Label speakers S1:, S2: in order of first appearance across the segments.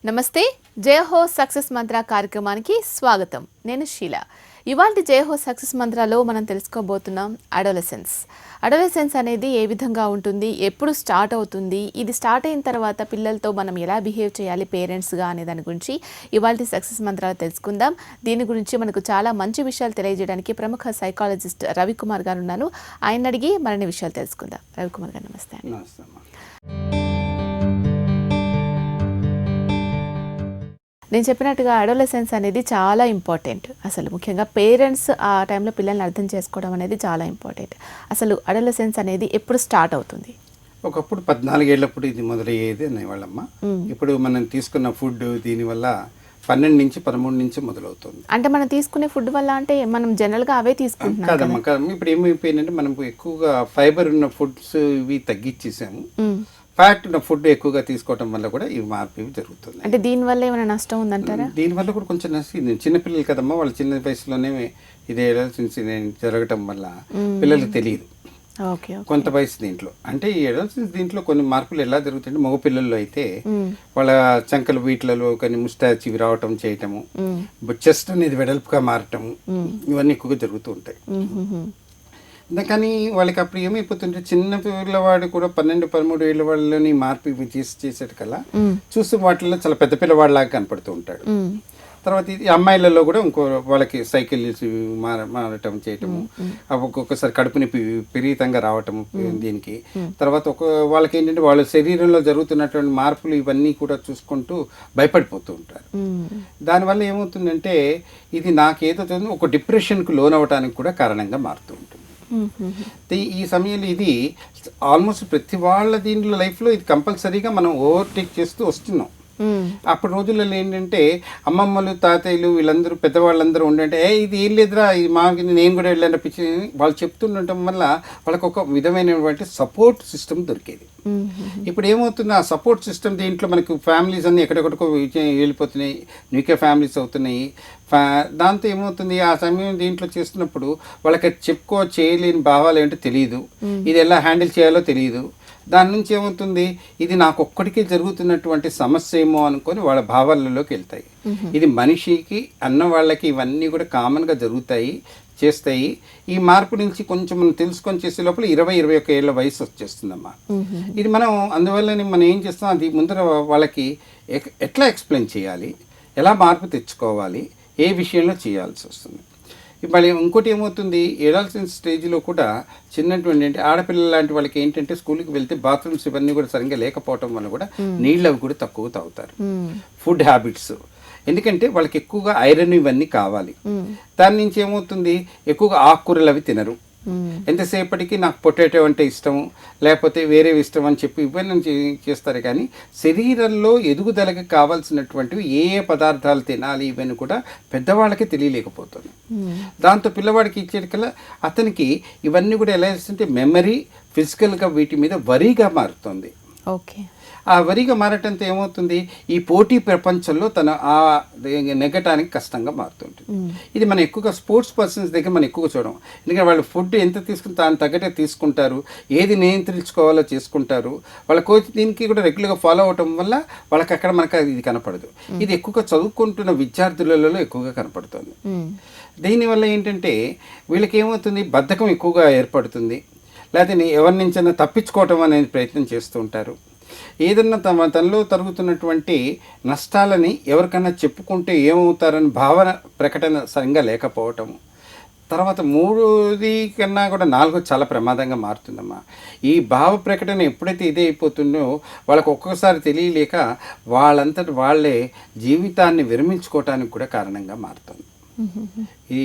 S1: నమస్తే. జయహో సక్సెస్ మంత్ర కార్యక్రమానికి స్వాగతం. నేను షీల. ఇవాల్టి జయహో సక్సెస్ మంత్రాలో మనం తెలుసుకోబోతున్నాం అడోలసెన్స్ అనేది ఏ విధంగా ఉంటుంది, ఎప్పుడు స్టార్ట్ అవుతుంది, ఇది స్టార్ట్ అయిన తర్వాత పిల్లలతో మనం ఎలా బిహేవ్ చేయాలి పేరెంట్స్గా అనే దాని గురించి ఇవాల్టి సక్సెస్ మంత్రాలు తెలుసుకుందాం. దీని గురించి మనకు చాలా మంచి విషయాలు తెలియజేయడానికి ప్రముఖ సైకాలజిస్ట్ రవికుమార్ గారు ఉన్నారు. ఆయన అడిగి మరిన్ని విషయాలు తెలుసుకుందాం. రవికుమార్ గారు నమస్తే. నేను చెప్పినట్టుగా అడోలసెన్స్ అనేది చాలా ఇంపార్టెంట్. అసలు ముఖ్యంగా పేరెంట్స్ ఆ టైంలో పిల్లల్ని అర్థం చేసుకోవడం అనేది చాలా ఇంపార్టెంట్. అసలు అడోలసెన్స్ అనేది ఎప్పుడు స్టార్ట్ అవుతుంది?
S2: ఒకప్పుడు 14 ఏళ్ళప్పుడు ఇది మొదలయ్యేది అనేవాళ్ళమ్మ. ఇప్పుడు మనం తీసుకున్న ఫుడ్ దీనివల్ల 12 నుంచి 13 నుంచి మొదలవుతుంది.
S1: అంటే మనం తీసుకునే ఫుడ్ వల్ల అంటే మనం జనరల్గా అవే తీసుకుంటున్నాం
S2: కాదమ్మా. ఇప్పుడు ఏమైపోయిందంటే మనం ఎక్కువగా ఫైబర్ ఉన్న ఫుడ్స్ ఇవి తగ్గించేసాము. ఫ్యాట్ ఉన్న ఫుడ్ ఎక్కువగా తీసుకోవడం వల్ల కూడా ఈ మార్పు జరుగుతుంది.
S1: అంటే దీనివల్ల ఏమైనా నష్టం ఉందంటారా?
S2: దీనివల్ల కూడా కొంచెం నష్టం. చిన్నపిల్లలు కదమ్మా, వాళ్ళు చిన్న వయసులోనే ఇది జరగటం వల్ల పిల్లలకు తెలియదు కొంత వయసు దీంట్లో. అంటే ఈ అడల్సెన్స్ దీంట్లో కొన్ని మార్పులు ఎలా జరుగుతాయంటే మగపిల్లల్లో అయితే వాళ్ళ చంకలు వీటిలలో కొన్ని ముస్టాచ్ ఇవి రావటం చేయటము, చెస్ట్ అనేది వెడల్పుగా మారటము, ఇవన్నీ ఎక్కువగా జరుగుతూ ఉంటాయి. కానీ వాళ్ళకి అప్పుడు ఏమైపోతుంటే చిన్న పిల్లవాడు కూడా 12-13 ఏళ్ళ వాళ్ళని మార్పు చేసేట కల్లా చూస్తే వాటిల్లో చాలా పెద్ద పిల్లవాడిలాగా కనపడుతూ ఉంటాడు. తర్వాత ఇది అమ్మాయిలలో కూడా ఇంకో వాళ్ళకి సైకిల్ మారటం చేయటము, ఒక్కొక్కసారి కడుపుని విపరీతంగా రావటము దీనికి. తర్వాత వాళ్ళకి ఏంటంటే వాళ్ళ శరీరంలో జరుగుతున్నటువంటి మార్పులు ఇవన్నీ కూడా చూసుకుంటూ భయపడిపోతూ ఉంటారు. దానివల్ల ఏమవుతుందంటే ఇది నాకేదో ఒక డిప్రెషన్కు లోనవటానికి కూడా కారణంగా మారుతూ ఉంటుంది. ఈ సమయంలో ఇది ఆల్మోస్ట్ ప్రతి వాళ్ళ దీంట్లో లైఫ్లో ఇది కంపల్సరీగా మనం ఓవర్టేక్ చేస్తూ వస్తున్నాం. అప్పటి రోజులలో ఏంటంటే అమ్మమ్మలు తాతయ్యలు వీళ్ళందరూ పెద్దవాళ్ళందరూ ఉండంటే ఇది ఏం లేదురా, ఇది మాకు నేను కూడా వెళ్ళాననిపించి వాళ్ళు చెప్తుండటం వల్ల వాళ్ళకి ఒక విధమైనటువంటి సపోర్ట్ సిస్టమ్ దొరికేది. ఇప్పుడు ఏమవుతుంది, ఆ సపోర్ట్ సిస్టమ్ దీంట్లో మనకు ఫ్యామిలీస్ అన్నీ ఎక్కడెక్కడికో వెళ్ళిపోతున్నాయి, న్యూక్లియర్ ఫ్యామిలీస్ అవుతున్నాయి. దాంతో ఏమవుతుంది, ఆ సమయం దీంట్లో చేస్తున్నప్పుడు వాళ్ళకి చేయలేని భావాలు ఏంటో తెలియదు, ఇది ఎలా హ్యాండిల్ చేయాలో తెలియదు. దాని నుంచి ఏమవుతుంది, ఇది నాకు ఒక్కడికే జరుగుతున్నటువంటి సమస్య ఏమో అనుకొని వాళ్ళ భావాలలోకి వెళ్తాయి. ఇది మనిషికి అన్న వాళ్ళకి ఇవన్నీ కూడా కామన్గా జరుగుతాయి, చేస్తాయి. ఈ మార్పు నుంచి కొంచెం మనం తెలుసుకొని చేసే లోపల 20-21 ఏళ్ళ వయసు వచ్చేస్తుందమ్మా. ఇది మనం అందువల్ల మనం ఏం చేస్తాం, అది ముందర వాళ్ళకి ఎట్లా ఎక్స్ప్లెయిన్ చేయాలి, ఎలా మార్పు తెచ్చుకోవాలి, ఏ విషయంలో చేయాల్సి వస్తుంది. మళ్ళీ ఇంకోటి ఏమవుతుంది, అడల్సెన్స్ స్టేజ్లో కూడా చిన్నటువంటి అంటే ఆడపిల్లల లాంటి వాళ్ళకి ఏంటంటే స్కూల్కి వెళ్తే బాత్రూమ్స్ ఇవన్నీ కూడా సరిగ్గా లేకపోవటం వల్ల కూడా నీళ్ళు అవి కూడా తక్కువ తాగుతారు. ఫుడ్ హ్యాబిట్స్, ఎందుకంటే వాళ్ళకి ఎక్కువగా ఐరన్ ఇవన్నీ కావాలి. దాని నుంచి ఏమవుతుంది, ఎక్కువగా ఆకుకూరలు అవి తినరు. ఎంతసేపటికి నాకు పొటాటో అంటే ఇష్టము, లేకపోతే వేరే ఇష్టం అని చెప్పి ఇవన్నీ చేస్తారు. కానీ శరీరంలో ఎదుగుదలకి కావాల్సినటువంటివి ఏ ఏ పదార్థాలు తినాలి ఇవన్నీ కూడా పెద్దవాళ్ళకి తెలియలేకపోతుంది. దాంతో పిల్లవాడికి ఇచ్చేటికల్లా అతనికి ఇవన్నీ కూడా ఎలా చేస్తుంటే మెమరీ ఫిజికల్గా వీటి మీద వరీగా మారుతుంది.
S1: ఓకే.
S2: ఆ వరిగా మారటంతో ఏమవుతుంది, ఈ పోటీ ప్రపంచంలో తన ఆ నెగ్గటానికి కష్టంగా మారుతుంటుంది. ఇది మనం ఎక్కువగా స్పోర్ట్స్ పర్సన్స్ దగ్గర మనం ఎక్కువగా చూడడం. ఎందుకంటే వాళ్ళు ఫుడ్ ఎంత తీసుకుని దాని తగ్గట్టే తీసుకుంటారు, ఏది నియంత్రించుకోవాలో చేసుకుంటారు. వాళ్ళ కోచ్ దీనికి కూడా రెగ్యులర్గా ఫాలో అవటం వల్ల వాళ్ళకి అక్కడ మనకు ఇది కనపడదు. ఇది ఎక్కువగా చదువుకుంటున్న విద్యార్థులలో ఎక్కువగా కనపడుతుంది. దీనివల్ల ఏంటంటే వీళ్ళకి ఏమవుతుంది, బద్ధకం ఎక్కువగా ఏర్పడుతుంది, లేకపోతే ఎవరి నుంచైనా తప్పించుకోవటం అనేది ప్రయత్నం చేస్తూ ఉంటారు. ఏదన్నా తనలో జరుగుతున్నటువంటి నష్టాలని ఎవరికైనా చెప్పుకుంటే ఏమవుతారని భావన ప్రకటన సరిగ్గా లేకపోవటము. తర్వాత 3ది కన్నా కూడా 4 చాలా ప్రమాదంగా మారుతుందమ్మా. ఈ భావ ప్రకటన ఎప్పుడైతే ఇదే అయిపోతుందో వాళ్ళకు ఒక్కొక్కసారి తెలియలేక వాళ్ళంతటి వాళ్ళే జీవితాన్ని విరమించుకోవటానికి కూడా కారణంగా మారుతుంది. ఈ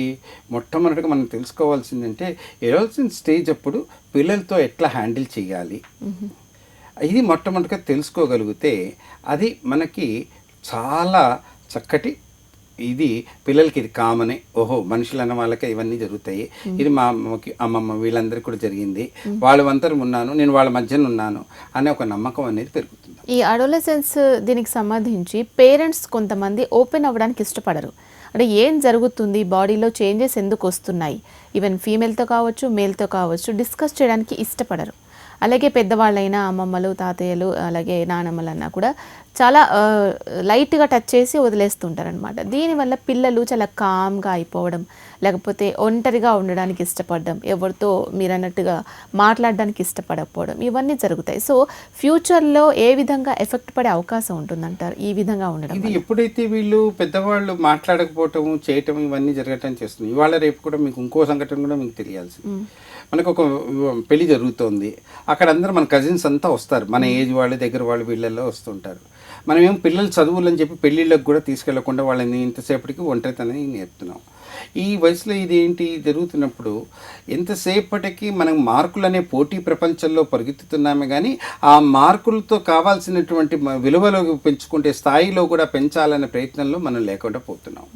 S2: మొట్టమొదటిగా మనం తెలుసుకోవాల్సిందంటే అడల్సెన్స్ స్టేజ్ అప్పుడు పిల్లలతో ఎట్లా హ్యాండిల్ చేయాలి, ఇది మొట్టమొదటిగా తెలుసుకోగలిగితే అది మనకి చాలా చక్కటి ఇది పిల్లలకి ఇది కామనే. ఓహో, మనుషులు అన్న వాళ్ళకి ఇవన్నీ జరుగుతాయి, ఇది మా అమ్మకి అమ్మమ్మ వీళ్ళందరికీ కూడా జరిగింది, వాళ్ళందరూ ఉన్నాను, నేను వాళ్ళ మధ్యన ఉన్నాను అనే ఒక నమ్మకం అనేది పెరుగుతుంది.
S1: ఈ అడోలసెన్స్ దీనికి సంబంధించి పేరెంట్స్ కొంతమంది ఓపెన్ అవ్వడానికి ఇష్టపడరు. అంటే ఏం జరుగుతుంది, బాడీలో చేంజెస్ ఎందుకు వస్తున్నాయి, ఈవెన్ ఫీమేల్తో కావచ్చు మేల్తో కావచ్చు డిస్కస్ చేయడానికి ఇష్టపడరు. అలాగే పెద్దవాళ్ళైనా అమ్మమ్మలు తాతయ్యలు అలాగే నానమ్మలన్నా కూడా చాలా లైట్గా టచ్ చేసి వదిలేస్తుంటారనమాట. దీనివల్ల పిల్లలు చాలా కామ్గా అయిపోవడం, లేకపోతే ఒంటరిగా ఉండడానికి ఇష్టపడడం, ఎవరితో మీరు అన్నట్టుగా మాట్లాడడానికి ఇష్టపడకపోవడం, ఇవన్నీ జరుగుతాయి. సో ఫ్యూచర్లో ఏ విధంగా ఎఫెక్ట్ పడే అవకాశం ఉంటుందంటారు ఈ విధంగా ఉండడం
S2: ఇది
S1: వల్ల?
S2: ఎప్పుడైతే వీళ్ళు పెద్దవాళ్ళు మాట్లాడకపోవటం చేయటం ఇవన్నీ జరగటం చేస్తుంది. ఇవాళ రేపు కూడా మీకు ఇంకో సంఘటన కూడా మీకు తెలియాల్సింది. మనకు ఒక పెళ్లి జరుగుతోంది, అక్కడ అందరూ మన కజిన్స్ అంతా వస్తారు, మన ఏజ్ వాళ్ళు దగ్గర వాళ్ళు వీళ్ళల్లో వస్తుంటారు. మనం ఏం పిల్లలు చదువులని చెప్పి పెళ్ళిళ్ళకి కూడా తీసుకెళ్లకుండా వాళ్ళని ఇంతసేపటికి ఒంటరితనాన్ని నేర్పుతున్నాం. ఈ వయసులో ఇది ఏంటి జరుగుతున్నప్పుడు ఎంతసేపటికి మనం మార్కులనే పోటీ ప్రపంచంలో పరిగెత్తుతున్నామే కానీ ఆ మార్కులతో కావాల్సినటువంటి విలువలు పెంచుకుంటే స్థాయిలో కూడా పెంచాలనే ప్రయత్నంలో మనం లేకుండా పోతున్నాం.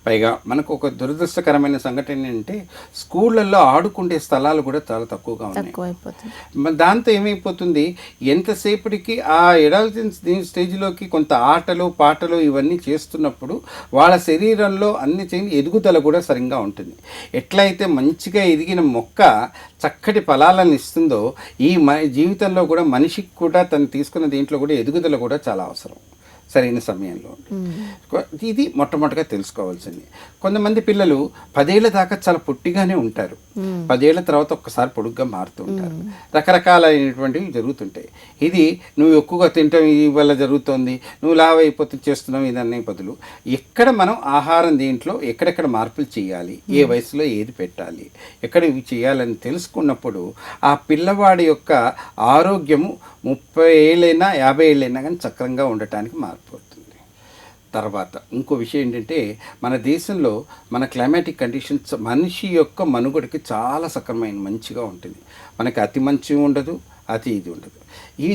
S2: పైగా మనకు ఒక దురదృష్టకరమైన సంఘటన ఏంటంటే స్కూళ్ళల్లో ఆడుకుంటే స్థలాలు కూడా చాలా తక్కువగా ఉన్నాయి. దాంతో ఏమైపోతుంది, ఎంతసేపటికి ఆ ఎడాల్సెన్స్ స్టేజ్లోకి కొంత ఆటలు పాటలు ఇవన్నీ చేస్తున్నప్పుడు వాళ్ళ శరీరంలో అన్ని ఎదుగుదల కూడా సరిగ్గా ఉంటుంది. ఎట్లయితే మంచిగా ఎదిగిన మొక్క చక్కటి ఫలాలను ఇస్తుందో ఈ జీవితంలో కూడా మనిషికి కూడా తను తీసుకున్న దీంట్లో కూడా ఎదుగుదల కూడా చాలా అవసరం సరైన సమయంలో. ఇది మొట్టమొదటిగా తెలుసుకోవాల్సింది. కొంతమంది పిల్లలు 10 ఏళ్ల దాకా చాలా పొట్టిగానే ఉంటారు, 10 ఏళ్ల తర్వాత ఒక్కసారి పొడుగ్గా మారుతూ ఉంటారు. రకరకాలైనటువంటివి జరుగుతుంటాయి. ఇది నువ్వు ఎక్కువగా తింటాం ఈ వల్ల జరుగుతోంది, నువ్వు లావ్ అయిపోతే చేస్తున్నావు ఇదన్నీ బదులు ఎక్కడ మనం ఆహారం దీంట్లో ఎక్కడెక్కడ మార్పులు చేయాలి, ఏ వయసులో ఏది పెట్టాలి, ఎక్కడ ఇవి చేయాలని తెలుసుకున్నప్పుడు ఆ పిల్లవాడి యొక్క ఆరోగ్యము 30 ఏళ్ళైనా 50 ఏళ్ళైనా కానీ చక్రంగా ఉండటానికి మారిపోతుంది. తర్వాత ఇంకో విషయం ఏంటంటే మన దేశంలో మన క్లైమాటిక్ కండిషన్స్ మనిషి యొక్క మనుగడకి చాలా సక్రమైన మంచిగా ఉంటుంది. మనకి అతి మంచి ఉండదు, అతి ఇది ఉండదు.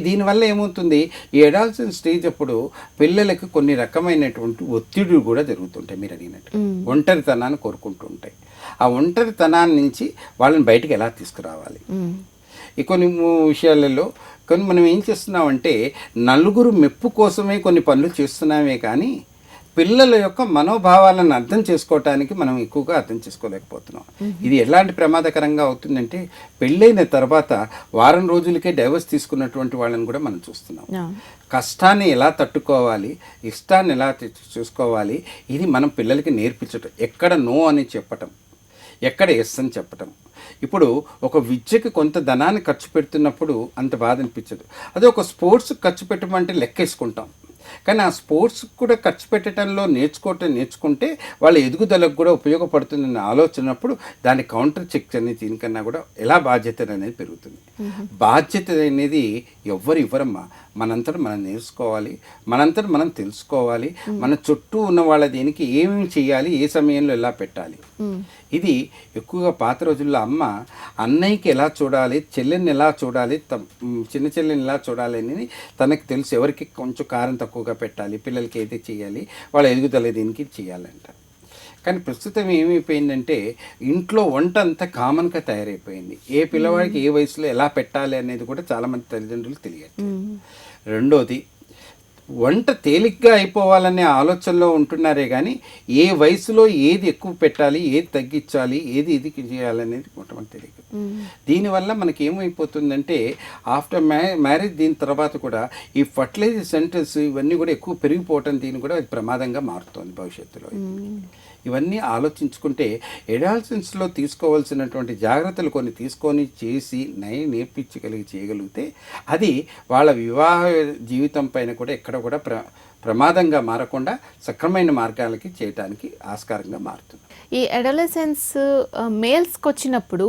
S2: దీనివల్ల ఏమవుతుంది, ఈ అడాల్సెన్స్ స్టేజ్ అప్పుడు పిల్లలకి కొన్ని రకమైనటువంటి ఒత్తిడి కూడా జరుగుతుంటాయి. మీరు అడిగినట్టు ఒంటరితనాన్ని కోరుకుంటూ ఉంటాయి. ఆ ఒంటరితనాన్ని నుంచి వాళ్ళని బయటికి ఎలా తీసుకురావాలి, ఈ కొన్ని విషయాలలో కానీ మనం ఏం చేస్తున్నామంటే నలుగురు మెప్పు కోసమే కొన్ని పనులు చేస్తున్నామే కానీ పిల్లల యొక్క మనోభావాలను అర్థం చేసుకోవటానికి మనం ఎక్కువగా అర్థం చేసుకోలేకపోతున్నాం. ఇది ఎలాంటి ప్రమాదకరంగా అవుతుందంటే పెళ్ళైన తర్వాత వారం రోజులకే డైవర్స్ తీసుకున్నటువంటి వాళ్ళని కూడా మనం చూస్తున్నాం. కష్టాన్ని ఎలా తట్టుకోవాలి, ఇష్టాన్ని ఎలా చూసుకోవాలి, ఇది మనం పిల్లలకి నేర్పించటం. ఎక్కడ నో అని చెప్పటం, ఎక్కడ ఎస్ అని చెప్పటం. ఇప్పుడు ఒక విద్యకి కొంత ధనాన్ని ఖర్చు పెడుతున్నప్పుడు అంత బాధ అనిపించదు. అదే ఒక స్పోర్ట్స్కి ఖర్చు పెట్టమంటే లెక్కేసుకుంటాం. కానీ ఆ స్పోర్ట్స్ కూడా ఖర్చు పెట్టడంలో నేర్చుకుంటే వాళ్ళ ఎదుగుదలకు కూడా ఉపయోగపడుతుందన్న ఆలోచనప్పుడు దాని కౌంటర్ చెక్ అనేది దీనికన్నా కూడా ఎలా బాధ్యత అనేది పెరుగుతుంది. బాధ్యత అనేది ఎవ్వరు ఇవ్వరమ్మా, మనంతట మనం నేర్చుకోవాలి, మనంతట మనం తెలుసుకోవాలి, మన చుట్టూ ఉన్న వాళ్ళ దీనికి ఏమేమి చేయాలి, ఏ సమయంలో ఎలా పెట్టాలి. ఇది ఎక్కువగా పాత రోజుల్లో అమ్మ అన్నయ్యకి ఎలా చూడాలి, చెల్లెని ఎలా చూడాలి, చిన్న చెల్లెని ఎలా చూడాలి అని తనకు తెలుసు. ఎవరికి కొంచెం కారం తక్కువగా పెట్టాలి, పిల్లలకి అయితే చేయాలి, వాళ్ళ ఎదుగుదల దీనికి చేయాలంట. కానీ ప్రస్తుతం ఏమైపోయిందంటే ఇంట్లో వంట అంతా కామన్గా తయారైపోయింది. ఏ పిల్లవాడికి ఏ వయసులో ఎలా పెట్టాలి అనేది కూడా చాలామంది తల్లిదండ్రులు తెలియదు. రెండోది, వంట తేలిగ్గా అయిపోవాలనే ఆలోచనలో ఉంటున్నారే కానీ ఏ వయసులో ఏది ఎక్కువ పెట్టాలి, ఏది తగ్గించాలి, ఏది ఇది చేయాలనేది మొట్టమొదటి తెలియదు. దీనివల్ల మనకి ఏమైపోతుందంటే ఆఫ్టర్ మ్యారేజ్ దీని తర్వాత కూడా ఈ ఫర్టిలైజర్ సెంటర్స్ ఇవన్నీ కూడా ఎక్కువ పెరిగిపోవటం దీని కూడా అది ప్రమాదంగా మారుతుంది భవిష్యత్తులో. ఇవన్నీ ఆలోచించుకుంటే ఎడాల్సెన్స్లో తీసుకోవాల్సినటువంటి జాగ్రత్తలు కొన్ని తీసుకొని చేసి చేయగలిగితే అది వాళ్ళ వివాహ జీవితం పైన కూడా ఎక్కడ కూడా ప్రమాదంగా మారకుండా సక్రమైన మార్గాలకి చేయడానికి ఆస్కారంగా మారుతుంది.
S1: ఈ అడాలసెన్స్ మేల్స్కి వచ్చినప్పుడు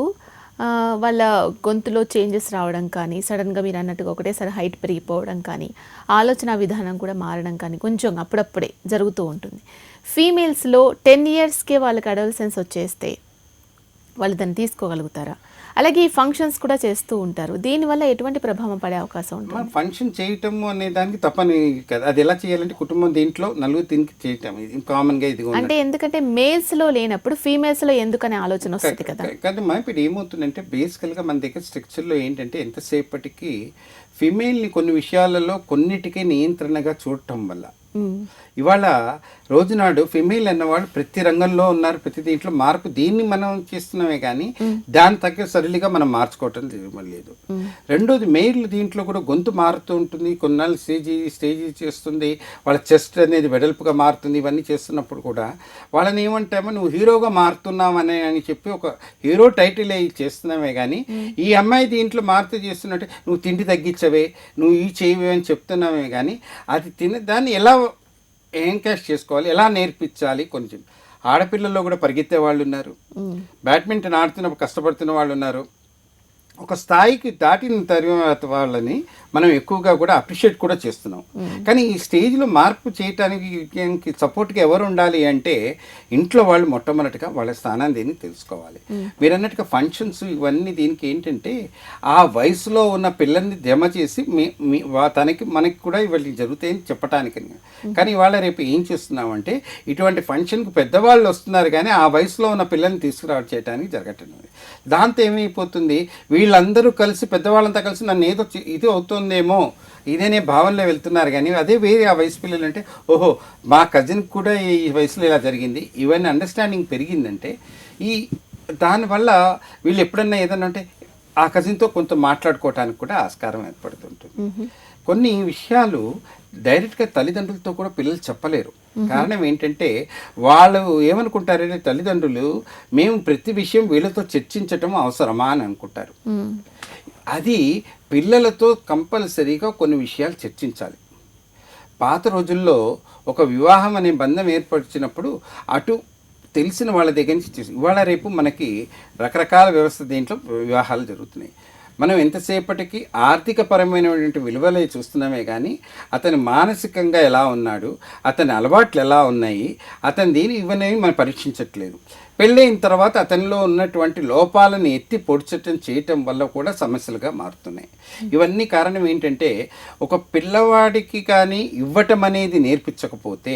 S1: వాళ్ళ గొంతులో చేంజెస్ రావడం కానీ, సడన్గా మీరు అన్నట్టుగా ఒకటేసారి హైట్ పెరిగిపోవడం కానీ, ఆలోచన విధానం కూడా మారడం కానీ కొంచెం అప్పుడప్పుడే జరుగుతూ ఉంటుంది. ఫీమేల్స్లో 10 ఇయర్స్కే వాళ్ళకి అడాలసెన్స్ వచ్చేస్తే వాళ్ళు దాన్ని తీసుకోగలుగుతారా? అలాగే ఈ ఫంక్షన్స్ కూడా చేస్తూ ఉంటారు, దీనివల్ల ఎటువంటి ప్రభావం పడే అవకాశం ఉంటుంది?
S2: ఫంక్షన్ చేయటం అనే దానికి తప్పని కదా, అది ఎలా చేయాలంటే కుటుంబం దీంట్లో నలుగురు దీనికి చేయటం కామన్గా ఇది
S1: అంటే ఎందుకంటే మేల్స్లో లేనప్పుడు ఫీమేల్స్లో ఎందుకనే ఆలోచన వస్తుంది కదా.
S2: కానీ మనం ఇప్పుడు ఏమవుతుందంటే బేసికల్గా మన దగ్గర స్ట్రక్చర్లో ఏంటంటే ఎంతసేపటికి ఫిమేల్ని కొన్ని విషయాలలో కొన్నిటికే నియంత్రణగా చూడటం వల్ల ఇవాళ రోజునాడు ఫిమేల్ అన్నవాడు ప్రతి రంగంలో ఉన్నారు, ప్రతి దీంట్లో మార్పు దీన్ని మనం చేస్తున్నామే కానీ దాని తగ్గ సరిలిగా మనం మార్చుకోవటం లేదు. రెండోది మెయిల్ దీంట్లో కూడా గొంతు మారుతూ ఉంటుంది, కొన్నాళ్ళు స్టేజ్ చేస్తుంది, వాళ్ళ చెస్ట్ అనేది వెడల్పుగా మారుతుంది. ఇవన్నీ చేస్తున్నప్పుడు కూడా వాళ్ళని ఏమంటామో నువ్వు హీరోగా మారుతున్నావని అని చెప్పి ఒక హీరో టైటిల్ చేస్తున్నామే కానీ ఈ అమ్మాయి దీంట్లో మారుతూ చేస్తున్నట్టే నువ్వు తిండి తగ్గించవే, నువ్వు ఈ చేయవే అని చెప్తున్నామే కానీ అది దాన్ని ఎలా ఎంకరేజ్ చేసుకోవాలి, ఎలా నేర్పించాలి. కొంచెం ఆడపిల్లల్లో కూడా పరిగెత్తే వాళ్ళు ఉన్నారు, బ్యాడ్మింటన్ ఆడుతున్నప్పుడు కష్టపడుతున్న వాళ్ళు ఉన్నారు. ఒక స్థాయికి దాటిన తర్వాత వాళ్ళని మనం ఎక్కువగా కూడా అప్రిషియేట్ కూడా చేస్తున్నాం. కానీ ఈ స్టేజ్లో మార్పు చేయటానికి సపోర్ట్గా ఎవరు ఉండాలి అంటే ఇంట్లో వాళ్ళు మొట్టమొదటిగా వాళ్ళ స్థానాన్ని దీన్ని తెలుసుకోవాలి. మీరు అన్నట్టుగా ఫంక్షన్స్ ఇవన్నీ దీనికి ఏంటంటే ఆ వయసులో ఉన్న పిల్లల్ని జమ చేసి మనకి కూడా ఇవాళ జరుగుతాయని చెప్పటానికి. కానీ ఇవాళ రేపు ఏం చేస్తున్నామంటే ఇటువంటి ఫంక్షన్కి పెద్దవాళ్ళు వస్తున్నారు కానీ ఆ వయసులో ఉన్న పిల్లల్ని తీసుకురావడం చేయడానికి జరగటం. దాంతో ఏమైపోతుంది, వీళ్ళందరూ కలిసి పెద్దవాళ్ళంతా కలిసి నన్ను ఏదో ఇది అవుతుందేమో ఇదేనే భావనలో వెళ్తున్నారు. కానీ అదే వేరే ఆ వయసు పిల్లలు అంటే ఓహో మా కజిన్కి కూడా ఈ వయసులో ఇలా జరిగింది, ఇవన్నీ అండర్స్టాండింగ్ పెరిగిందంటే దానివల్ల వీళ్ళు ఎప్పుడన్నా ఏదన్నా అంటే ఆ కజిన్తో కొంత మాట్లాడుకోవటానికి కూడా ఆస్కారం ఏర్పడుతుంటుంది. కొన్ని విషయాలు డైరెక్ట్గా తల్లిదండ్రులతో కూడా పిల్లలు చెప్పలేరు. కారణం ఏంటంటే వాళ్ళు ఏమనుకుంటారంటే తల్లిదండ్రులు మేము ప్రతి విషయం వీళ్ళతో చర్చించటం అవసరమా అని అనుకుంటారు. అది పిల్లలతో కంపల్సరీగా కొన్ని విషయాలు చర్చించాలి. పాత రోజుల్లో ఒక వివాహం అనే బంధం ఏర్పరిచినప్పుడు అటు తెలిసిన వాళ్ళ దగ్గర నుంచి ఇవాళ రేపు మనకి రకరకాల వ్యవస్థ దీంట్లో వివాహాలు జరుగుతున్నాయి. మనం ఎంతసేపటికి ఆర్థిక పరమైనటువంటి విలువలే చూస్తున్నామే కానీ అతను మానసికంగా ఎలా ఉన్నాడు, అతని అలవాట్లు ఎలా ఉన్నాయి, అతని ఇవన్నీ మనం పరీక్షించట్లేదు. పెళ్ళైన తర్వాత అతనిలో ఉన్నటువంటి లోపాలను ఎత్తి పొడిచటం చేయటం వల్ల కూడా సమస్యలుగా మారుతున్నాయి. ఇవన్నీ కారణం ఏంటంటే ఒక పిల్లవాడికి కానీ ఇవ్వటం అనేది నేర్పించకపోతే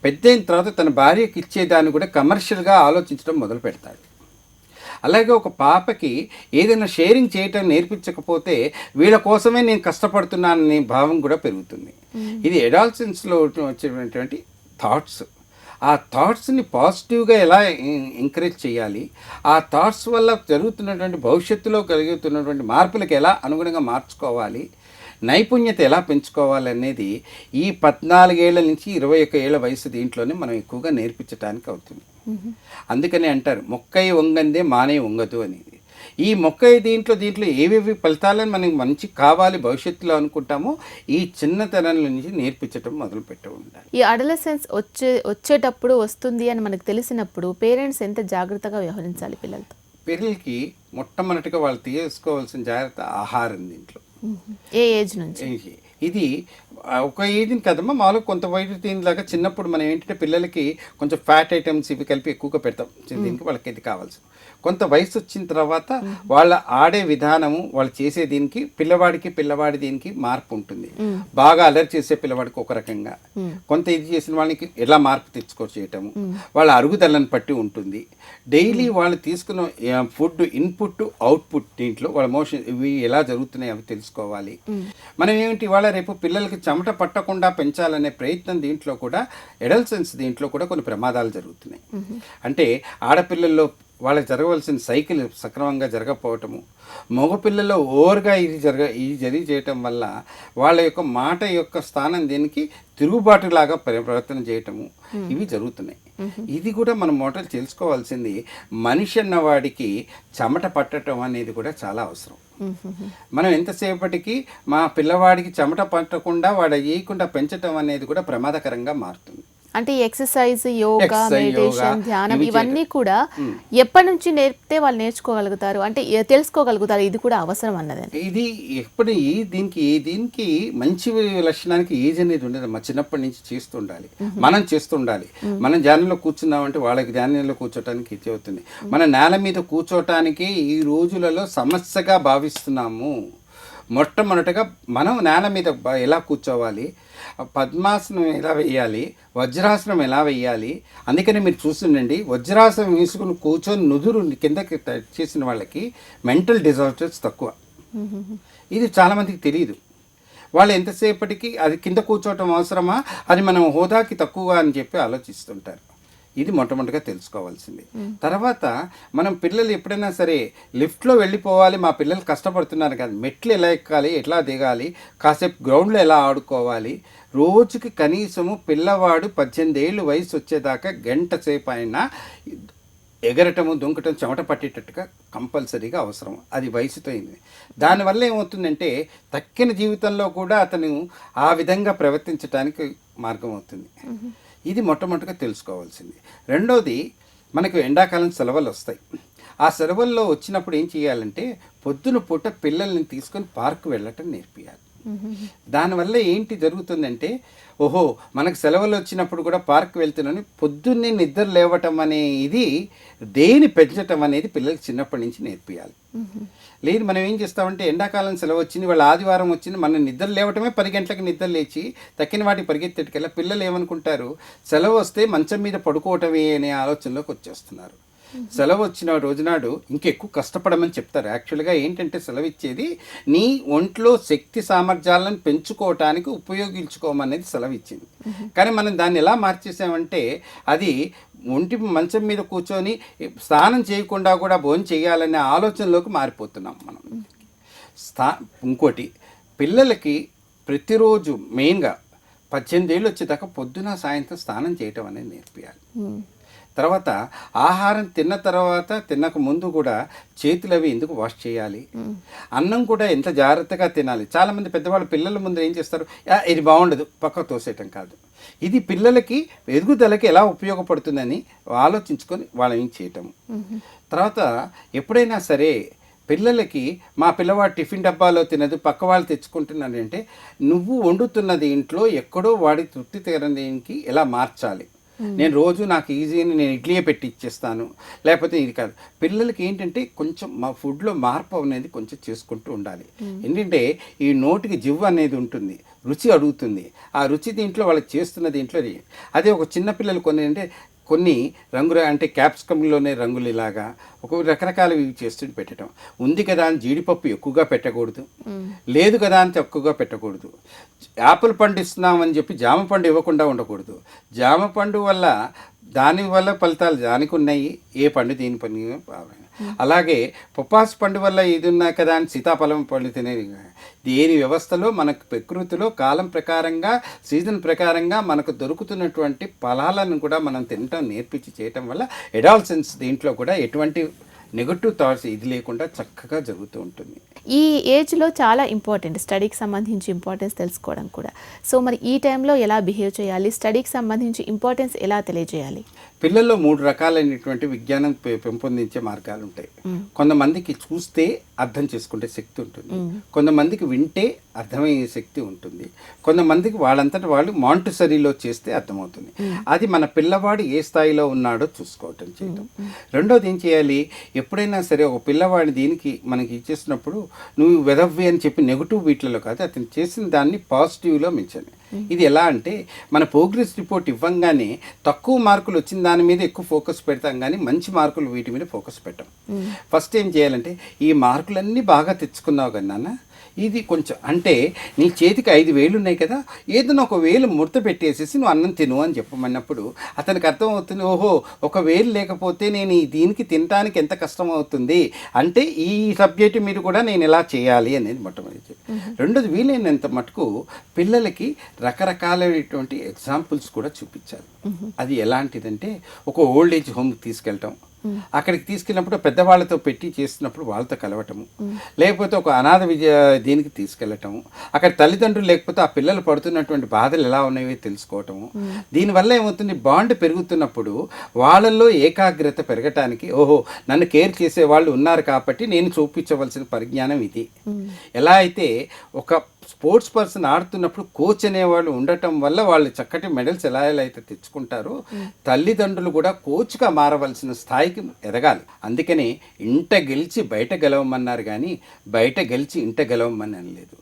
S2: పెద్దయిన తర్వాత తన భార్యకి ఇచ్చేదాన్ని కూడా కమర్షియల్గా ఆలోచించడం మొదలు పెడతాడు. అలాగే ఒక పాపకి ఏదైనా షేరింగ్ చేయటం నేర్పించకపోతే వీళ్ళ కోసమే నేను కష్టపడుతున్నాననే భావం కూడా పెరుగుతుంది. ఇది అడాలసెన్స్లో వచ్చేటువంటి థాట్స్. ఆ థాట్స్ని పాజిటివ్గా ఎలా ఎంకరేజ్ చేయాలి, ఆ థాట్స్ వల్ల జరుగుతున్నటువంటి భవిష్యత్తులో కలుగుతున్నటువంటి మార్పులకు ఎలా అనుగుణంగా మార్చుకోవాలి, నైపుణ్యత ఎలా పెంచుకోవాలి అనేది ఈ 14 ఏళ్ల నుంచి 21 ఏళ్ల వయసు దీంట్లోనే మనం ఎక్కువగా నేర్పించడానికి అవుతుంది. అందుకని అంటారు మొక్కై వంగందే మానే వంగదు అనేది. ఈ మొక్కై దీంట్లో ఏవేవి ఫలితాలను మనకి మంచి కావాలి భవిష్యత్తులో అనుకుంటామో ఈ చిన్నతనం నుంచి నేర్పించడం మొదలు పెట్టు ఉండాలి.
S1: ఈ అడలసెన్స్ వచ్చేటప్పుడు వస్తుంది అని మనకు తెలిసినప్పుడు పేరెంట్స్ ఎంత జాగ్రత్తగా వ్యవహరించాలి పిల్లలతో?
S2: పిల్లలకి మొట్టమొదటిగా వాళ్ళు తీసుకోవాల్సిన జాగ్రత్త ఆహారం. దీంట్లో
S1: ఏ ఏజ్ నుంచి?
S2: ఇది ఒక ఏజ్ని కదమ్మా, మామూలుగా కొంత వైట్ దీనిలాగా చిన్నప్పుడు మనం ఏంటంటే పిల్లలకి కొంచెం ఫ్యాట్ ఐటమ్స్ ఇవి కలిపి ఎక్కువగా పెడతాం. దీనికి వాళ్ళకి ఇది కావాల్సి కొంత వయసు వచ్చిన తర్వాత వాళ్ళ ఆడే విధానము వాళ్ళు చేసే దీనికి పిల్లవాడి దీనికి మార్పు ఉంటుంది. బాగా అలర్ట్ చేసే పిల్లవాడికి ఒక రకంగా, కొంత ఇది చేసిన వాళ్ళకి ఎలా మార్పు తెచ్చుకోవటము వాళ్ళ అరుగుదలను పట్టి ఉంటుంది. డైలీ వాళ్ళు తీసుకున్న ఫుడ్ ఇన్పుట్ అవుట్పుట్ దీంట్లో వాళ్ళ మోషన్ ఇవి ఎలా జరుగుతున్నాయి అవి తెలుసుకోవాలి. మనం ఏమిటి వాళ్ళ రేపు పిల్లలకి చెమట పట్టకుండా పెంచాలనే ప్రయత్నం దీంట్లో కూడా అడల్సెన్స్ దీంట్లో కూడా కొన్ని ప్రమాదాలు జరుగుతున్నాయి. అంటే ఆడపిల్లల్లో వాళ్ళకి జరగవలసిన సైకిల్ సక్రమంగా జరగకపోవటము, మగపిల్లల్లో ఓవర్గా ఇది చేయటం వల్ల వాళ్ళ యొక్క మాట యొక్క స్థానం దీనికి తిరుగుబాటులాగా ప్రవర్తన చేయటము ఇవి జరుగుతున్నాయి. ఇది కూడా మనం మొదట తెలుసుకోవాల్సింది, మనిషి అన్నవాడికి చెమట పట్టడం అనేది కూడా చాలా అవసరం. మనం ఎంతసేపటికి మా పిల్లవాడికి చెమట పట్టకుండా వాడు వేయకుండా పెంచటం అనేది కూడా ప్రమాదకరంగా మారుతుంది.
S1: అంటే ఎక్సర్సైజ్, యోగా, మెడిటేషన్, ధ్యానం ఇవన్నీ కూడా ఎప్పటి నుంచి నేర్పితే వాళ్ళు నేర్చుకోగలుగుతారు, అంటే తెలుసుకోగలుగుతారు ఇది కూడా అవసరం అన్నది?
S2: ఇది ఎప్పుడు దీనికి మంచి లక్షణానికి ఏజ్ అనేది ఉండదు. మా చిన్నప్పటి నుంచి చేస్తుండాలి, మనం చేస్తుండాలి. మనం ధ్యానంలో కూర్చున్నామంటే వాళ్ళకి ధ్యానంలో కూర్చోటానికి ఇది అవుతుంది. మన నేల మీద కూర్చోటానికి ఈ రోజులలో సమస్యగా భావిస్తున్నాము. మొట్టమొదటిగా మనం నేల మీద ఎలా కూర్చోవాలి, పద్మాసనం ఎలా వేయాలి, వజ్రాసనం ఎలా వేయాలి. అందుకని మీరు చూస్తుండండి, వజ్రాసనం వేసుకుని కూర్చొని నుదురు కిందకి చేసిన వాళ్ళకి మెంటల్ డిజార్డర్స్ తక్కువ. ఇది చాలామందికి తెలియదు. వాళ్ళు ఎంతసేపటికి అది కింద కూర్చోవటం అవసరమా, అది మనం హోదాకి తక్కువగా అని చెప్పి ఆలోచిస్తుంటారు. ఇది మొట్టమొదటిగా తెలుసుకోవాల్సింది. తర్వాత మనం పిల్లలు ఎప్పుడైనా సరే లిఫ్ట్లో వెళ్ళిపోవాలి, మా పిల్లలు కష్టపడుతున్నారు కదా, మెట్లు ఎలా ఎక్కాలి, ఎట్లా దిగాలి, కాసేపు గ్రౌండ్లో ఎలా ఆడుకోవాలి, రోజుకి కనీసము పిల్లవాడు 18 ఏళ్ళు వయసు వచ్చేదాకా గంట సేపు అయినా ఎగరటము, దుంకటం, చెమట పట్టేటట్టుగా కంపల్సరీగా అవసరం. అది వయసుతో అయింది. దానివల్ల ఏమవుతుందంటే తక్కిన జీవితంలో కూడా అతను ఆ విధంగా ప్రవర్తించడానికి మార్గం అవుతుంది. ఇది మొట్టమొదటిగా తెలుసుకోవాల్సింది. రెండోది, మనకు ఎండాకాలం సెలవులు వస్తాయి. ఆ సెలవుల్లో వచ్చినప్పుడు ఏం చేయాలంటే పొద్దున పూట పిల్లల్ని తీసుకొని పార్క్ వెళ్ళటం నేర్పియాలి. దానివల్ల ఏంటి జరుగుతుందంటే, ఓహో మనకు సెలవులు వచ్చినప్పుడు కూడా పార్క్ వెళ్తున్నాను, పొద్దున్నే నిద్ర లేవటం అనే ఇది దేని పెంచటం అనేది పిల్లలకి చిన్నప్పటి నుంచి నేర్పియాలి. లేదు మనం ఏం చేస్తామంటే ఎండాకాలం సెలవు వచ్చింది, వాళ్ళ ఆదివారం వచ్చింది, మనం నిద్ర లేవటమే 10 గంటలకు నిద్ర లేచి తక్కిన వాటికి పరిగెత్తేటికల్లా పిల్లలు ఏమనుకుంటారు, సెలవు వస్తే మంచం మీద పడుకోవటమే అనే ఆలోచనలోకి వచ్చేస్తున్నారు. సెలవు వచ్చిన రోజునాడు ఇంకెక్కువ కష్టపడమని చెప్తారు. యాక్చువల్గా ఏంటంటే సెలవు ఇచ్చేది నీ ఒంట్లో శక్తి సామర్థ్యాలను పెంచుకోవటానికి ఉపయోగించుకోమనేది సెలవు ఇచ్చింది. కానీ మనం దాన్ని ఎలా మార్చేసామంటే అది ఒంటి మంచం మీద కూర్చొని స్నానం చేయకుండా కూడా భోజనం చేయాలనే ఆలోచనలోకి మారిపోతున్నాం మనం. ఇంకోటి, పిల్లలకి ప్రతిరోజు మెయిన్గా 18 ఏళ్ళు వచ్చేదాకా పొద్దున సాయంత్రం స్నానం చేయటం అనేది నేర్పియాలి. తర్వాత ఆహారం తిన్న తర్వాత తినక ముందు కూడా చేతులు అవి ఎందుకు వాష్ చేయాలి, అన్నం కూడా ఎంత జాగ్రత్తగా తినాలి. చాలామంది పెద్దవాళ్ళు పిల్లల ముందు ఏం చేస్తారు, ఇది బాగుండదు పక్కకు తోసేయటం కాదు, ఇది పిల్లలకి ఎదుగుదలకి ఎలా ఉపయోగపడుతుందని ఆలోచించుకొని వాళ్ళని చేయటము. తర్వాత ఎప్పుడైనా సరే పిల్లలకి మా పిల్లవాడు టిఫిన్ డబ్బాలో తినదు పక్క వాళ్ళు తెచ్చుకుంటున్నాడంటే నువ్వు వండుతున్నది ఇంట్లో ఎక్కడో వాడి తృప్తి తీరడానికి ఎలా మార్చాలి. నేను రోజు నాకు ఈజీ అని నేను ఇడ్లీయే పెట్టి ఇచ్చేస్తాను, లేకపోతే ఇది కాదు. పిల్లలకి ఏంటంటే కొంచెం మా ఫుడ్లో మార్పు అనేది కొంచెం చేసుకుంటూ ఉండాలి. ఏంటంటే ఈ నోటికి జివ్వు అనేది ఉంటుంది, రుచి అడుగుతుంది. ఆ రుచి దీంట్లో వాళ్ళకి చేస్తున్న దీంట్లో అదే ఒక చిన్నపిల్లలు కొన్ని రంగులు అంటే క్యాప్సికంలోనే రంగులు ఇలాగా ఒక రకరకాల ఇవి చేస్తూ పెట్టడం. ఉంది కదా అని జీడిపప్పు ఎక్కువగా పెట్టకూడదు, లేదు కదా అని తక్కువగా పెట్టకూడదు. యాపిల్ పండు ఇస్తున్నామని చెప్పి జామ పండు ఇవ్వకుండా ఉండకూడదు. జామ పండు వల్ల దానివల్ల ఫలితాలు దానికి ఉన్నాయి, ఏ పండు దీని పని. అలాగే పొప్పాస్ పండు వల్ల ఇది ఉన్నాయి కదా అని సీతాఫలం పండు తినేది. దేని వ్యవస్థలో మనకు ప్రకృతిలో కాలం ప్రకారంగా సీజన్ ప్రకారంగా మనకు దొరుకుతున్నటువంటి ఫలాలను కూడా మనం తినటం నేర్పించి చేయటం వల్ల అడాలసెన్స్ దీంట్లో కూడా ఎటువంటి నెగటివ్ థాట్స్ ఇది లేకుండా చక్కగా జరుగుతూ ఉంటుంది.
S1: ఈ ఏజ్లో చాలా ఇంపార్టెంట్ స్టడీకి సంబంధించి ఇంపార్టెన్స్ తెలుసుకోవడం కూడా. సో మరి ఈ టైంలో ఎలా బిహేవ్ చేయాలి, స్టడీకి సంబంధించి ఇంపార్టెన్స్ ఎలా తెలియజేయాలి?
S2: పిల్లల్లో 3 రకాలైనటువంటి విజ్ఞానం పెంపొందించే మార్గాలు ఉంటాయి. కొంతమందికి చూస్తే అర్థం చేసుకుంటే శక్తి ఉంటుంది, కొంతమందికి వింటే అర్థమయ్యే శక్తి ఉంటుంది, కొంతమందికి వాళ్ళంతటా వాళ్ళు మాంటిసరీలో చేస్తే అర్థమవుతుంది. అది మన పిల్లవాడు ఏ స్థాయిలో ఉన్నాడో చూసుకోవటం చేయటం. రెండోది ఏం చేయాలి, ఎప్పుడైనా సరే ఒక పిల్లవాడి దీనికి మనకి ఇచ్చేసినప్పుడు నువ్వు వెదవ్వి అని చెప్పి నెగిటివ్ వీటిలలో కాదు, అతను చేసిన దాన్ని పాజిటివ్లో మించండి. ఇది ఎలా అంటే మన ప్రోగ్రెస్ రిపోర్ట్ ఇవ్వంగానే తక్కువ మార్కులు వచ్చిన దాని మీద ఎక్కువ ఫోకస్ పెడతాం, కానీ మంచి మార్కులు వీటి మీద ఫోకస్ పెట్టాం. ఫస్ట్ ఏం చేయాలంటే ఈ మార్కులన్నీ బాగా తెచ్చుకున్నావు కదా నాన్న, ఇది కొంచెం అంటే నీ చేతికి 5,000 ఉన్నాయి కదా, ఏదైనా ఒక 1,000 ముడత పెట్టేసేసి నువ్వు అన్నం తిను అని చెప్పమన్నప్పుడు అతనికి అర్థమవుతుంది, ఓహో 1,000 లేకపోతే నేను దీనికి తినడానికి ఎంత కష్టం అవుతుంది అంటే ఈ సబ్జెక్టు మీరు కూడా నేను ఎలా చేయాలి అనేది మొట్టమొదటి. రెండోది వీలైనంత మటుకు పిల్లలకి రకరకాలైనటువంటి ఎగ్జాంపుల్స్ కూడా చూపించాలి. అది ఎలాంటిదంటే ఒక ఓల్డ్ ఏజ్ హోమ్కి తీసుకెళ్ళటం, అక్కడికి తీసుకెళ్ళినప్పుడు పెద్దవాళ్ళతో పెట్టి చేస్తున్నప్పుడు వాళ్ళతో కలవటము, లేకపోతే ఒక అనాథ దీనికి తీసుకెళ్ళటము, అక్కడ తల్లిదండ్రులు లేకపోతే ఆ పిల్లలు పడుతున్నటువంటి బాధలు ఎలా ఉన్నాయో తెలుసుకోవటము. దీనివల్ల ఏమవుతుంది, బాండ్ పెరుగుతున్నప్పుడు వాళ్ళల్లో ఏకాగ్రత పెరగటానికి ఓహో నన్ను కేర్ చేసే వాళ్ళు ఉన్నారు కాబట్టి నేను చూపించవలసిన పరిజ్ఞానం ఇది. ఎలా అయితే ఒక స్పోర్ట్స్ పర్సన్ ఆడుతున్నప్పుడు కోచ్ అనేవాళ్ళు ఉండటం వల్ల వాళ్ళు చక్కటి మెడల్స్ ఎలా అయితే తెచ్చుకుంటారో తల్లిదండ్రులు కూడా కోచ్గా మారవలసిన స్థాయికి ఎదగాలి. అందుకని ఇంట గెలిచి బయట గెలవమన్నారు కానీ బయట గెలిచి ఇంట గెలవమని అనలేదు.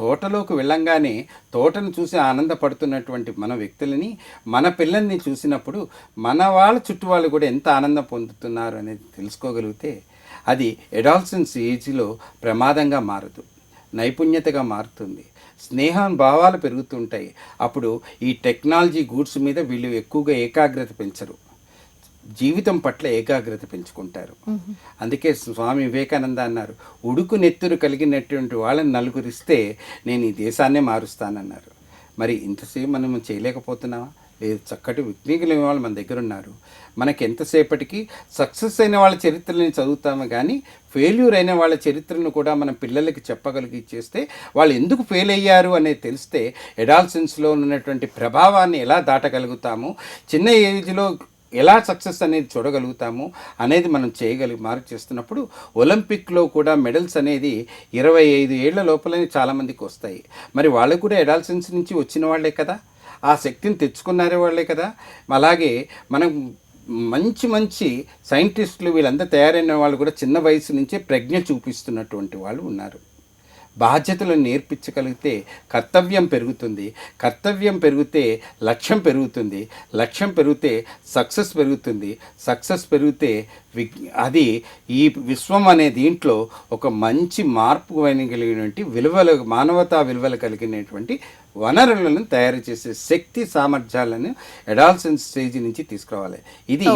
S2: తోటలోకి వెళ్ళంగానే తోటను చూసి ఆనందపడుతున్నటువంటి మన వ్యక్తులని మన పిల్లల్ని చూసినప్పుడు మన వాళ్ళ చుట్టూ వాళ్ళు కూడా ఎంత ఆనందం పొందుతున్నారు అనేది తెలుసుకోగలిగితే అది అడాలసెన్స్ ఏజ్లో ప్రమాదంగా మారదు. నైపుణ్యతగా మారుతుంది, స్నేహం భావాలు పెరుగుతుంటాయి. అప్పుడు ఈ టెక్నాలజీ గూడ్స్ మీద వీళ్ళు ఎక్కువగా ఏకాగ్రత పెంచరు, జీవితం పట్ల ఏకాగ్రత పెంచుకుంటారు. అందుకే స్వామి వివేకానంద అన్నారు, ఉడుకు నెత్తురు కలిగినటువంటి వాళ్ళని నలుగురిస్తే నేను ఈ దేశాన్నే మారుస్తానన్నారు. మరి ఇంతసేపు మనం చేయలేకపోతున్నామా? లేదు, చక్కటి విజ్ఞానులు వాళ్ళు మన దగ్గర ఉన్నారు. మనకి ఎంతసేపటికి సక్సెస్ అయిన వాళ్ళ చరిత్రలని చదువుతాము, కానీ ఫెయిల్యూర్ అయిన వాళ్ళ చరిత్రను కూడా మన పిల్లలకి చెప్పగలిగి చేస్తే వాళ్ళు ఎందుకు ఫెయిల్ అయ్యారు అనేది తెలిస్తే అడాలసెన్స్లో ఉన్నటువంటి ప్రభావాన్ని ఎలా దాటగలుగుతాము, చిన్న ఏజ్లో ఎలా సక్సెస్ అనేది చూడగలుగుతాము అనేది మనం మార్క్ చేస్తున్నప్పుడు ఒలింపిక్లో కూడా మెడల్స్ అనేది 25 ఏళ్ల లోపలనే చాలామందికి వస్తాయి. మరి వాళ్ళకు కూడా అడాలసెన్స్ నుంచి వచ్చిన వాళ్ళే కదా, ఆ శక్తిని తెచ్చుకున్నారే వాళ్ళే కదా. అలాగే మనం మంచి మంచి సైంటిస్టులు వీళ్ళంతా తయారైన వాళ్ళు కూడా చిన్న వయసు నుంచే ప్రజ్ఞ చూపిస్తున్నటువంటి వాళ్ళు ఉన్నారు. బాధ్యతలను నేర్పించగలిగితే కర్తవ్యం పెరుగుతుంది, కర్తవ్యం పెరిగితే లక్ష్యం పెరుగుతుంది, లక్ష్యం పెరిగితే సక్సెస్ పెరుగుతుంది, సక్సెస్ పెరిగితే అది ఈ విశ్వం అనే దీంట్లో ఒక మంచి మార్పు కలిగినటువంటి విలువలు, మానవతా విలువలు కలిగినటువంటి వనరులను తయారు చేసే శక్తి సామర్థ్యాలను అడాలసెన్స్ స్టేజ్ నుంచి తీసుకురావాలి. ఇది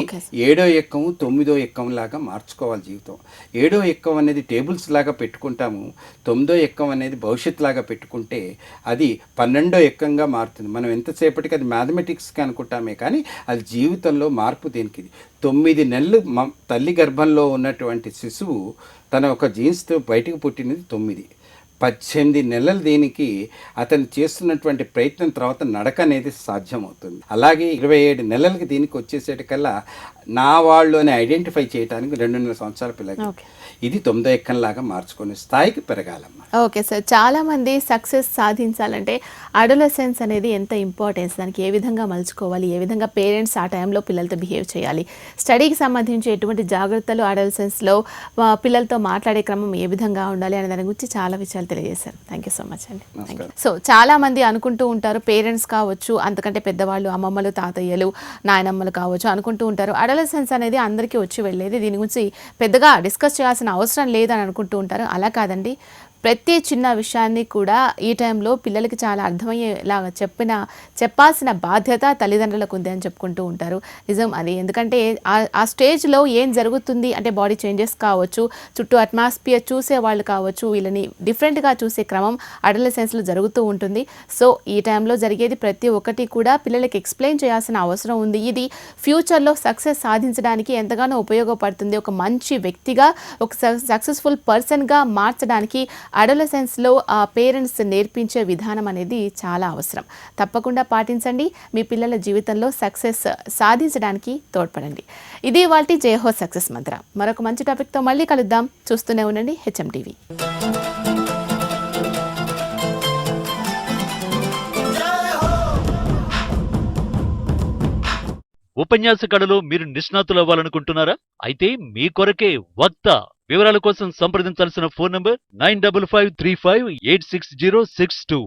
S2: 7వ ఎక్కం 9వ ఎక్కం లాగా మార్చుకోవాలి జీవితం. 7వ ఎక్కం అనేది టేబుల్స్ లాగా పెట్టుకుంటాము, 9వ ఎక్కం అనేది భవిష్యత్ లాగా పెట్టుకుంటే అది 12వ ఎక్కంగా మారుతుంది. మనం ఎంతసేపటికి అది మ్యాథమెటిక్స్కి అనుకుంటామే, కానీ అది జీవితంలో మార్పు దేనికి. 9 నెలలు తల్లి గర్భంలో ఉన్నటువంటి శిశువు తన ఒక జీన్స్తో బయటకు పుట్టినది 9. 18 నెలలు దీనికి అతను చేస్తున్నటువంటి ప్రయత్నం తర్వాత నడక అనేది సాధ్యమవుతుంది. అలాగే 27 నెలలకి దీనికి వచ్చేసేటికల్లా నా వాళ్ళు అని ఐడెంటిఫై చేయడానికి 2.5 సంవత్సరాల పిల్లలు. ఇది 9వ ఎక్కంలాగా మార్చుకునే స్థాయికి పెరగాలమ్మా.
S1: ఓకే సార్, చాలామంది సక్సెస్ సాధించాలంటే అడోలసెన్స్ అనేది ఎంత ఇంపార్టెన్స్, దానికి ఏ విధంగా మలుచుకోవాలి, ఏ విధంగా పేరెంట్స్ ఆ టైంలో పిల్లలతో బిహేవ్ చేయాలి, స్టడీకి సంబంధించి ఎటువంటి జాగ్రత్తలు అడోలసెన్స్లో పిల్లలతో మాట్లాడే క్రమం ఏ విధంగా ఉండాలి అనే దాని గురించి చాలా విషయాలు తెలియజేశారు. థ్యాంక్ యూ సో మచ్ అండి. సో చాలామంది అనుకుంటూ ఉంటారు, పేరెంట్స్ కావచ్చు, అంతకంటే పెద్దవాళ్ళు, అమ్మమ్మలు, తాతయ్యలు, నాయనమ్మలు కావచ్చు, అనుకుంటూ ఉంటారు అడోలసెన్స్ అనేది అందరికీ వచ్చి వెళ్ళేది, దీని గురించి పెద్దగా డిస్కస్ చేయాల్సిన అవసరం లేదని అనుకుంటూ ఉంటారు. అలా కాదండి, ప్రతి చిన్న విషయాన్ని కూడా ఈ టైంలో పిల్లలకి చాలా అర్థమయ్యేలాగా చెప్పాల్సిన బాధ్యత తల్లిదండ్రులకు ఉంది అని చెప్పుకుంటూ ఉంటారు. నిజం అది, ఎందుకంటే ఆ స్టేజ్లో ఏం జరుగుతుంది అంటే బాడీ చేంజెస్ కావచ్చు, చుట్టూ అట్మాస్ఫియర్ చూసే వాళ్ళు కావచ్చు, వీళ్ళని డిఫరెంట్గా చూసే క్రమం అడోలసెన్స్లో జరుగుతూ ఉంటుంది. సో ఈ టైంలో జరిగేది ప్రతి ఒక్కటి కూడా పిల్లలకి ఎక్స్ప్లెయిన్ చేయాల్సిన అవసరం ఉంది. ఇది ఫ్యూచర్లో సక్సెస్ సాధించడానికి ఎంతగానో ఉపయోగపడుతుంది. ఒక మంచి వ్యక్తిగా, ఒక సక్సెస్ఫుల్ పర్సన్గా మార్చడానికి అడోలసెన్స్లో ఆ పేరెంట్స్ నేర్పించే విధానం అనేది చాలా అవసరం. తప్పకుండా పాటించండి, మీ పిల్లల జీవితంలో సక్సెస్ సాధించడానికి తోడ్పడండి. ఇది ఇవాల్టి జయహో సక్సెస్ మంత్ర. మరొక మంచి టాపిక్తో మళ్ళీ కలుద్దాం. చూస్తూనే ఉండండి హెచ్ఎం టీవీ.
S3: ఉపన్యాస కళలో మీరు నిష్ణాతులు అవ్వాలనుకుంటున్నారా? అయితే మీ కొరకే వక్త. వివరాల కోసం సంప్రదించాల్సిన ఫోన్ నంబర్ 9553586062.